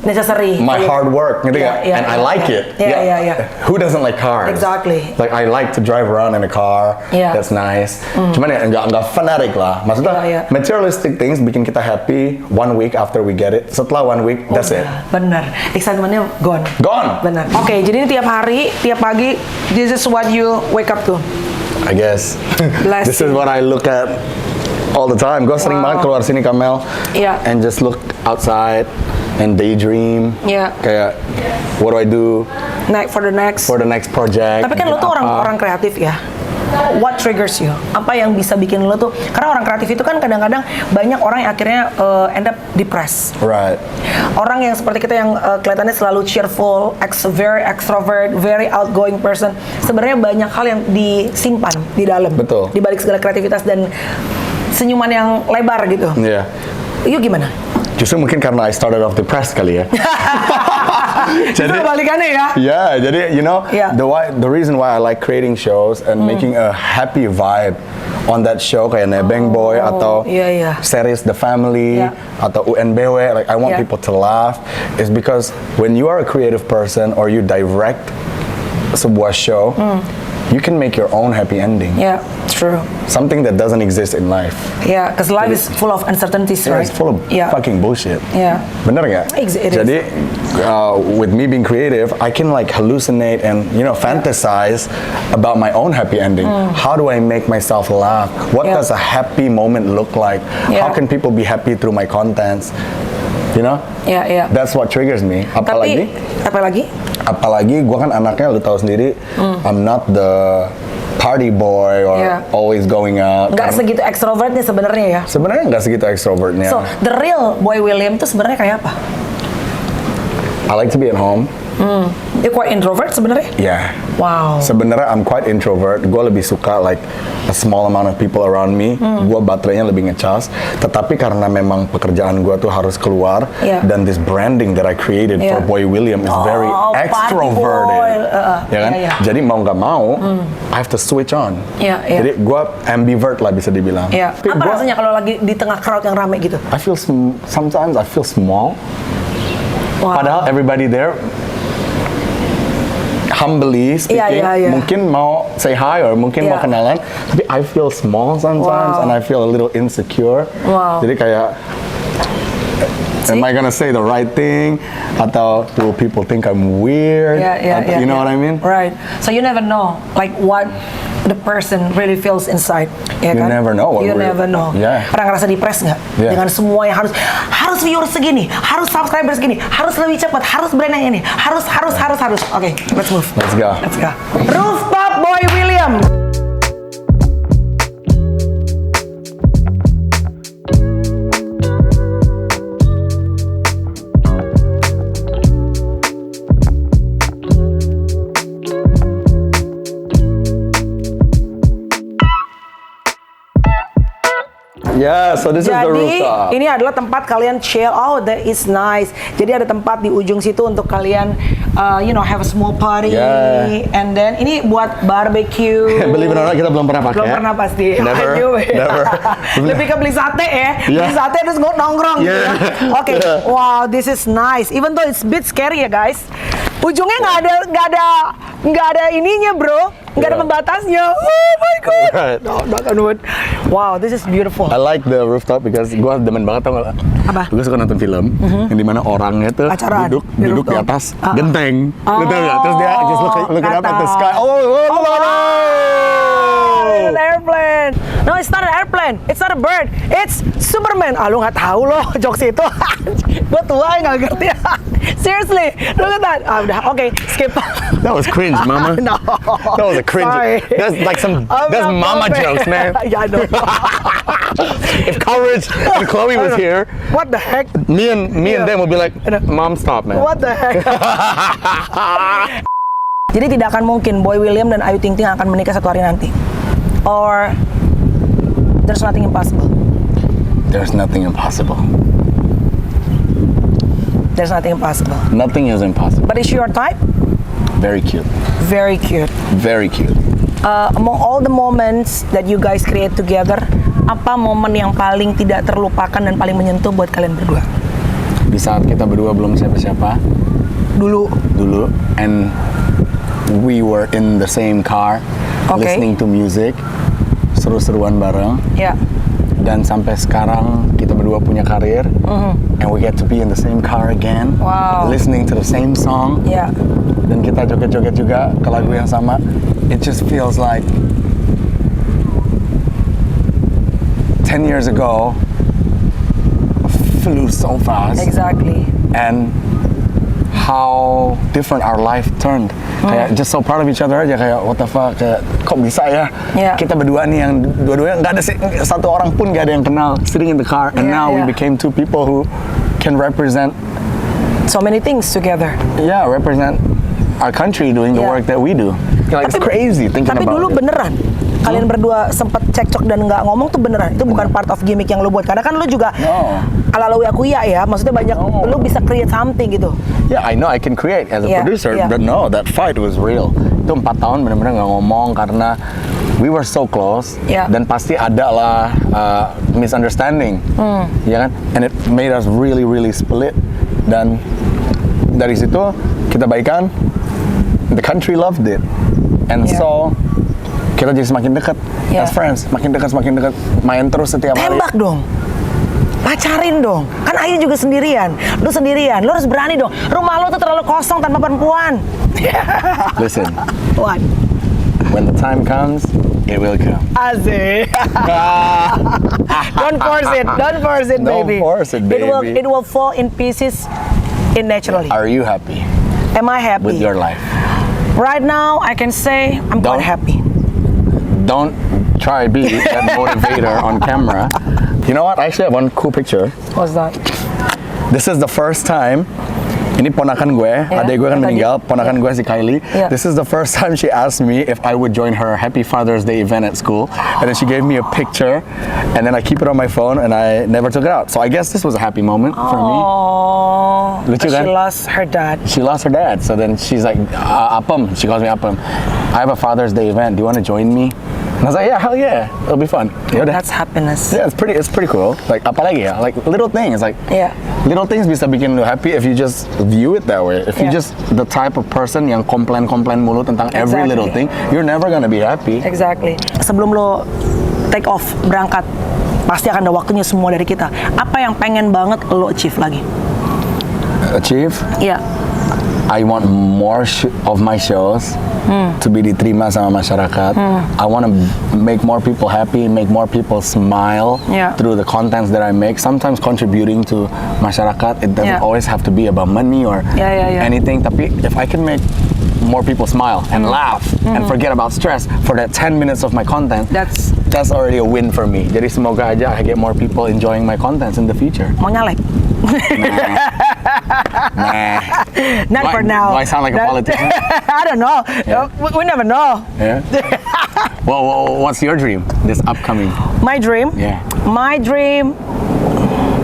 necessary. my hard work, gitu Iya, nggak? iya, And I iya, like iya. it. Iya, iya, iya. Who doesn't like cars? Exactly. Like I like to drive around in a car. Iya. That's nice. Cuman ya nggak fanatic lah. Maksudnya Iya, iya. materialistic things bikin kita happy 1 week after we get it. Setelah 1 week, that's it. Bener. Excitementnya gone. Gone. Bener. Oke, jadi ini tiap hari, tiap pagi, this is what you wake up to. I guess. Bless This is you. what I look at all the time. Gue sering banget keluar sini, Kamel. Iya. And just look outside and daydream. Iya. Kayak, what do I do For the next. for the next project? Tapi kan lo tuh Apa? orang kreatif ya. What triggers you? Apa yang bisa bikin lo tuh? Karena orang kreatif itu kan kadang-kadang banyak orang yang akhirnya end up depressed. Right. Orang yang seperti kita yang kelihatannya selalu cheerful, very extrovert, very outgoing person. Sebenarnya banyak hal yang disimpan di dalam. Betul. Di balik segala kreativitas dan senyuman yang lebar gitu. Iya. Yuk gimana? Justru mungkin karena I started off depressed kali ya. Jadi balikannya ya. Ya, jadi you know Yeah. the reason why I like creating shows and making a happy vibe on that show kayak Nebeng Boy atau iya, iya. series The Family Yeah. atau UNBW, like I want Yeah. people to laugh is because when you are a creative person or you direct sebuah show, you can make your own happy ending. Yeah, true. Something that doesn't exist in life. Yeah, because life is full of uncertainties, Yeah, right? it's full of Yeah. fucking bullshit. Yeah. Bener nggak? It is. Jadi with me being creative, I can like hallucinate and fantasize about my own happy ending. How do I make myself laugh? What Yeah. does a happy moment look like? Yeah. How can people be happy through my contents? You know? Yeah, yeah. That's what triggers me. Tapi, apalagi? Apalagi gue kan anaknya, lu tahu sendiri, I'm not the party boy or Yeah. always going out. Nggak segitu extrovertnya sebenarnya ya. Sebenarnya nggak segitu extrovertnya. So, the real Boy William itu sebenarnya kayak apa? I like to be at home. You're quite introvert sebenarnya? Yeah. Wow. Sebenarnya I'm quite introvert. Gue lebih suka like a small amount of people around me. Gue baterainya lebih ngecas. Tetapi karena memang pekerjaan gue tuh harus keluar Yeah. dan this branding that I created Yeah. for Boy William is very party extroverted. boy. Ya kan? Yeah, yeah. Jadi mau nggak mau, I have to switch on. Yeah, yeah. Jadi gue ambivert lah bisa dibilang. Ya. Tapi Apa gua- rasanya kalau lagi di tengah crowd yang rame gitu? I feel sometimes I feel small. Wow. Padahal everybody there humbly speaking, Iya, iya. mungkin mau say hi or mungkin mau Iya. kenalan, tapi I feel small sometimes Wow. and I feel a little insecure. Wow. Jadi kayak, am I gonna say the right thing? Atau will people think I'm weird? You know what I mean? Right. So you never know, like what the person really feels inside. Ya You kan? never know what You we're- never know. Yeah. Pernah ngerasa depres nggak? Yeah. Dengan semua yang harus viewers segini, harus subscribers segini, harus lebih cepat, harus brand yang ini, harus. Oke, let's move. Let's go. Let's go. Rooftop Boy William. Yeah, so this is the Jadi rooftop. ini adalah tempat kalian chill. Oh, that is nice. Jadi ada tempat di ujung situ untuk kalian, have a small party. Yeah. And then ini buat barbecue. Believe it or not, kita belum pernah pakai. Belum pernah pasti. Never, I knew it. never. Lebih ke beli sate ya. Yeah. Beli sate terus nongkrong. Gitu Yeah. ya. Oke. Yeah. Wow, this is nice. Even though it's a bit scary ya guys. Ujungnya nggak ada ininya bro. Nggak ada Yeah. pembatasnya. Oh my god. Right. No, knock on wood. Wow, this is beautiful. I like the rooftop because gue demen banget tau gak? Apa? Gue suka nonton film yang dimana orangnya tuh Pacaran duduk di di rooftop. atas Ah. genteng. Lu tau gak? Terus dia just looking up at the sky. An airplane. No, it's not an airplane. It's not a bird. It's Superman. Ah, lu nggak tahu loh jokes itu. Gue tua nggak ngerti. Seriously, look at that. Ah, udah, oke, skip. That was cringe, mama. No. That was a cringe. Sorry. That's like I'm that's not mama perfect. jokes, man. Yeah, I know. If Courage and Chloe was here, What the heck? me and them would be like, Mom, stop, man. What the heck? Jadi tidak akan mungkin Boy William dan Ayu Ting Ting akan menikah satu hari nanti. Or there's nothing impossible. There's nothing impossible. There's nothing impossible. Nothing is impossible. But is she your type? Very cute. Very cute. Very cute. Among all the moments that you guys create together, apa momen yang paling tidak terlupakan dan paling menyentuh buat kalian berdua? Di saat kita berdua belum siapa-siapa Dulu. and we were in the same car, Okay. listening to music, seru-seruan bareng. Ya. Dan sampai sekarang kita berdua punya karir, and we get to be in the same car again, Wow. listening to the same song, Ya. dan kita joget-joget juga ke lagu yang sama. It just feels like 10 years ago flew so fast, Exactly. and how different our life turned. Kayak just so proud of each other aja, kayak what the fuck, kayak kok bisa ya Yeah. kita berdua nih yang dua-duanya nggak ada satu orang pun nggak ada yang kenal sitting in the car, and Yeah, now we yeah. became two people who can represent So many things together. represent our country doing the Yeah. work that we do. Like, it's crazy thinking Tapi about dulu it. beneran kalian berdua sempet cekcok dan nggak ngomong tuh beneran. Itu bukan part of gimmick yang lu buat. Karena kan lu juga No. ala lawi aku ya. Maksudnya banyak lu bisa create something gitu. Yeah, I know I can create as a Yeah, producer, yeah. but no, that fight was real. Itu 4 tahun benar-benar nggak ngomong karena we were so close, Yeah. dan pasti ada lah misunderstanding, ya kan? And it made us really, really split. Dan dari situ kita baikan, the country loved it, and Yeah. so kita jadi semakin dekat Yeah. as friends, semakin dekat, main terus setiap hari. Tembak dong. Pacarin dong. Kan Ayu juga sendirian. Lu sendirian. Lu harus berani dong. Rumah lu tuh terlalu kosong tanpa perempuan. Listen, What? when the time comes, it will come. Asik. Don't force it. Don't force it, Don't baby. force it, baby. It will fall in pieces naturally. Are you happy Am I happy? with your life? Right now, I can say I'm quite Don't- happy. Don't try be that motivator on camera. You know what? I actually have one cool picture. What's that? This is the first time. Ini ponakan gue, adek gue kan yang tadi. meninggal, ponakan gue si Kylie. Yeah. This is the first time she asked me if I would join her Happy Father's Day event at school. And then she gave me a picture, and then I keep it on my phone, and I never took it out. So I guess this was a happy moment for me. Oh, Lucu she kan? lost her dad. She lost her dad, so then she's like, Apam, she calls me Apam. I have a Father's Day event, do you want to join me? And I was like, yeah, hell yeah, it'll be fun. Yaudah. That's happiness. Yeah, it's pretty cool. Like apalagi ya, like little things, like Yeah. little things bisa bikin lu happy if you just view it that way. If you Yeah. just the type of person yang komplain mulu tentang every Exactly. little thing, you're never gonna be happy. Exactly. Sebelum lo take off, berangkat, pasti akan ada waktunya semua dari kita. Apa yang pengen banget lo achieve lagi? Achieve. Iya. I want more of my shows to be diterima sama masyarakat. I want to make more people happy, make more people smile Yeah. through the contents that I make. Sometimes contributing to masyarakat, it doesn't Yeah. always have to be about money or Yeah. anything. Tapi if I can make more people smile and laugh and forget about stress for that 10 minutes of my content, That's that's already a win for me. Jadi semoga aja I get more people enjoying my contents in the future. mau nyalek. Nah. Not Do I- for now. do I sound like a politician? I don't know. We never know. Yeah. Well, what's your dream this upcoming? My dream? Yeah. My dream,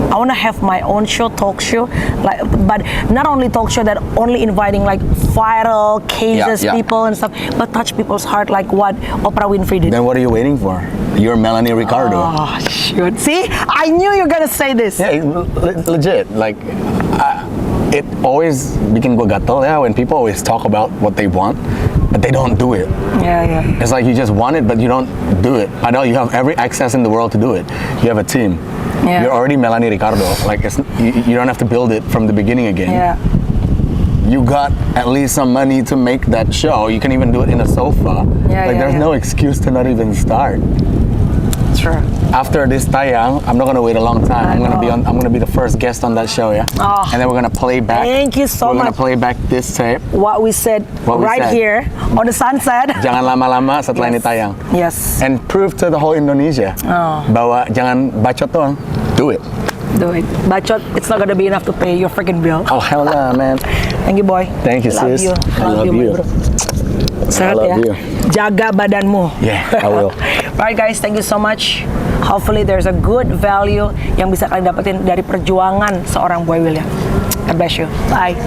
I want to have my own show, talk show, but not only talk show that only inviting like viral cases, people and stuff, but touch people's heart like what Oprah Winfrey did. Then what are you waiting for? You're Melanie Ricardo. Oh, shoot. See, I knew you were gonna say this. Yeah, legit. Like, it always bikin gue gatel ya when people always talk about what they want, but they don't do it. Yeah. It's like you just want it, but you don't do it. I know you have every access in the world to do it. You have a team. Yeah. You're already Melanie Ricardo. Like, you don't have to build it from the beginning again. Yeah. You got at least some money to make that show. You can even do it in a sofa. There's no excuse to not even start. True. After this tayang, I'm not gonna wait a long time. I'm gonna be the first guest on that show, yeah. Oh, and then we're gonna play back. Thank you so much. We're gonna play back this tape. What we said here on the sunset. Jangan lama-lama setelah ini tayang. Yes. And prove to the whole Indonesia bahwa jangan bacot doang. Do it. Do it. Bacot, it's not gonna be enough to pay your freaking bill. Oh hell nah, man. Thank you, boy. Thank you, sis. I love you. Sehat ya. Jaga badanmu. Yeah, I will. Alright guys, thank you so much. Hopefully there's a good value yang bisa kalian dapetin dari perjuangan seorang Boy William. God bless you. Bye.